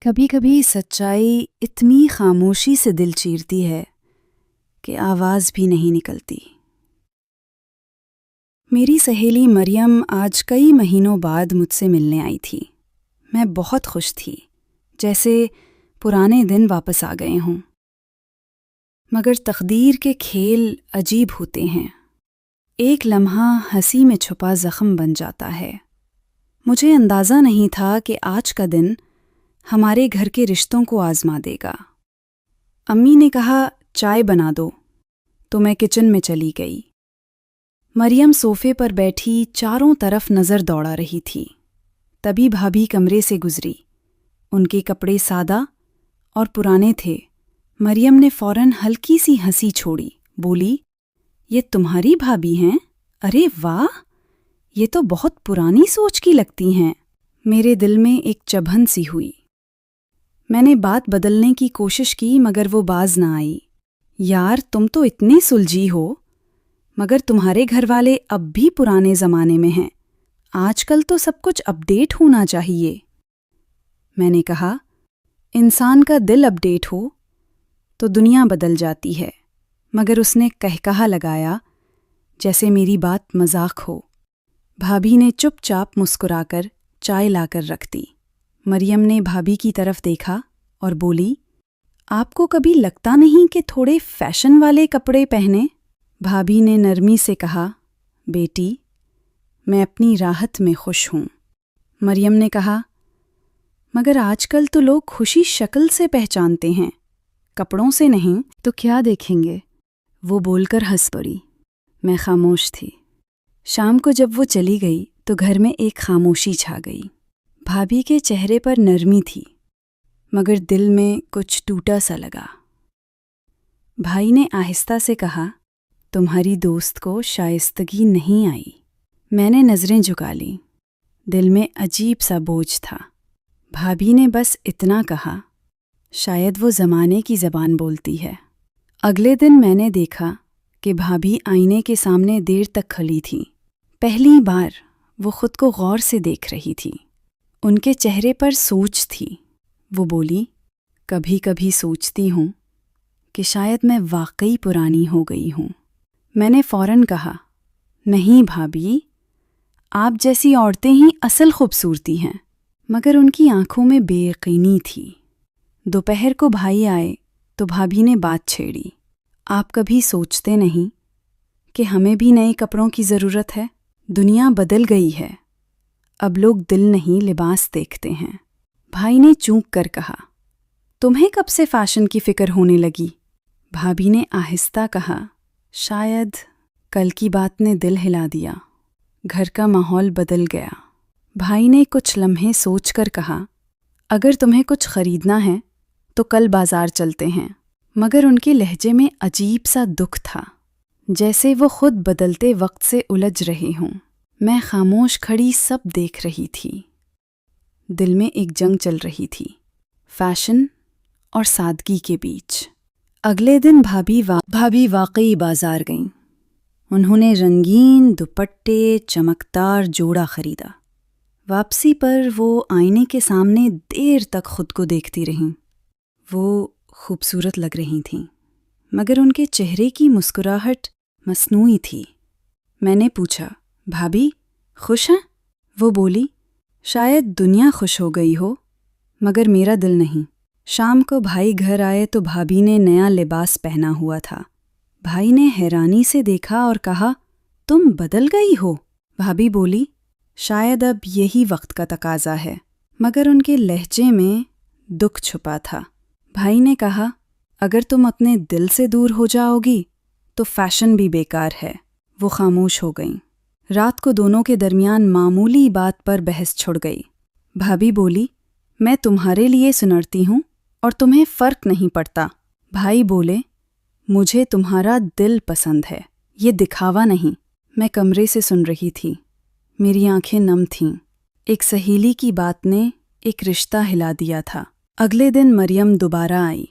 کبھی کبھی سچائی اتنی خاموشی سے دل چیرتی ہے کہ آواز بھی نہیں نکلتی۔ میری سہیلی مریم آج کئی مہینوں بعد مجھ سے ملنے آئی تھی۔ میں بہت خوش تھی، جیسے پرانے دن واپس آ گئے ہوں۔ مگر تقدیر کے کھیل عجیب ہوتے ہیں۔ ایک لمحہ ہنسی میں چھپا زخم بن جاتا ہے۔ مجھے اندازہ نہیں تھا کہ آج کا دن ہمارے گھر کے رشتوں کو آزما دے گا۔ امی نے کہا چائے بنا دو، تو میں کچن میں چلی گئی۔ مریم صوفے پر بیٹھی چاروں طرف نظر دوڑا رہی تھی۔ تبھی بھابھی کمرے سے گزری۔ ان کے کپڑے سادہ اور پرانے تھے۔ مریم نے فوراً ہلکی سی ہنسی چھوڑی، بولی، یہ تمہاری بھابھی ہیں؟ ارے واہ، یہ تو بہت پرانی سوچ کی لگتی ہیں۔ میرے دل میں ایک چبھن سی ہوئی۔ میں نے بات بدلنے کی کوشش کی مگر وہ باز نہ آئی۔ یار تم تو اتنی سلجھی ہو، مگر تمہارے گھر والے اب بھی پرانے زمانے میں ہیں۔ آج کل تو سب کچھ اپڈیٹ ہونا چاہیے۔ میں نے کہا، انسان کا دل اپڈیٹ ہو تو دنیا بدل جاتی ہے، مگر اس نے کہا لگایا جیسے میری بات مذاق ہو۔ بھابھی نے چپ چاپ مسکرا کر چائے لا کر رکھ دی۔ مریم نے بھابھی کی طرف دیکھا اور بولی، آپ کو کبھی لگتا نہیں کہ تھوڑے فیشن والے کپڑے پہنے؟ بھابھی نے نرمی سے کہا، بیٹی، میں اپنی راحت میں خوش ہوں۔ مریم نے کہا، مگر آج کل تو لوگ خوشی شکل سے پہچانتے ہیں، کپڑوں سے نہیں۔ تو کیا دیکھیں گے؟ وہ بول کر ہنس پڑی۔ میں خاموش تھی۔ شام کو جب وہ چلی گئی تو گھر میں ایک خاموشی چھا گئی۔ بھابھی کے چہرے پر نرمی تھی، مگر دل میں کچھ ٹوٹا سا لگا۔ بھائی نے آہستہ سے کہا، تمہاری دوست کو شائستگی نہیں آئی۔ میں نے نظریں جھکا لیں۔ دل میں عجیب سا بوجھ تھا۔ بھابھی نے بس اتنا کہا، شاید وہ زمانے کی زبان بولتی ہے۔ اگلے دن میں نے دیکھا کہ بھابھی آئینے کے سامنے دیر تک کھڑی تھی۔ پہلی بار وہ خود کو غور سے دیکھ رہی تھی۔ ان کے چہرے پر سوچ تھی۔ وہ بولی، کبھی کبھی سوچتی ہوں کہ شاید میں واقعی پرانی ہو گئی ہوں۔ میں نے فوراً کہا، نہیں بھابھی، آپ جیسی عورتیں ہی اصل خوبصورتی ہیں۔ مگر ان کی آنکھوں میں بے یقینی تھی۔ دوپہر کو بھائی آئے تو بھابھی نے بات چھیڑی، آپ کبھی سوچتے نہیں کہ ہمیں بھی نئے کپڑوں کی ضرورت ہے؟ دنیا بدل گئی ہے، اب لوگ دل نہیں لباس دیکھتے ہیں۔ بھائی نے چونک کر کہا، تمہیں کب سے فیشن کی فکر ہونے لگی؟ بھابھی نے آہستہ کہا، شاید کل کی بات نے دل ہلا دیا۔ گھر کا ماحول بدل گیا۔ بھائی نے کچھ لمحے سوچ کر کہا، اگر تمہیں کچھ خریدنا ہے تو کل بازار چلتے ہیں۔ مگر ان کے لہجے میں عجیب سا دکھ تھا، جیسے وہ خود بدلتے وقت سے الجھ رہے ہوں۔ میں خاموش کھڑی سب دیکھ رہی تھی۔ دل میں ایک جنگ چل رہی تھی، فیشن اور سادگی کے بیچ۔ اگلے دن بھابھی واقعی بازار گئیں۔ انہوں نے رنگین دوپٹے چمکدار جوڑا خریدا۔ واپسی پر وہ آئینے کے سامنے دیر تک خود کو دیکھتی رہیں۔ وہ خوبصورت لگ رہی تھیں، مگر ان کے چہرے کی مسکراہٹ مصنوعی تھی۔ میں نے پوچھا، بھابھی خوش ہیں؟ وہ بولی، شاید دنیا خوش ہو گئی ہو، مگر میرا دل نہیں۔ شام کو بھائی گھر آئے تو بھابھی نے نیا لباس پہنا ہوا تھا۔ بھائی نے حیرانی سے دیکھا اور کہا، تم بدل گئی ہو؟ بھابھی بولی، شاید اب یہی وقت کا تقاضا ہے، مگر ان کے لہجے میں دکھ چھپا تھا۔ بھائی نے کہا، اگر تم اپنے دل سے دور ہو جاؤ گی تو فیشن بھی بیکار ہے۔ وہ خاموش ہو گئیں۔ رات کو دونوں کے درمیان معمولی بات پر بحث چھڑ گئی۔ بھابھی بولی، میں تمہارے لیے سنرتی ہوں اور تمہیں فرق نہیں پڑتا۔ بھائی بولے، مجھے تمہارا دل پسند ہے، یہ دکھاوا نہیں۔ میں کمرے سے سن رہی تھی، میری آنکھیں نم تھیں۔ ایک سہیلی کی بات نے ایک رشتہ ہلا دیا تھا۔ اگلے دن مریم دوبارہ آئی۔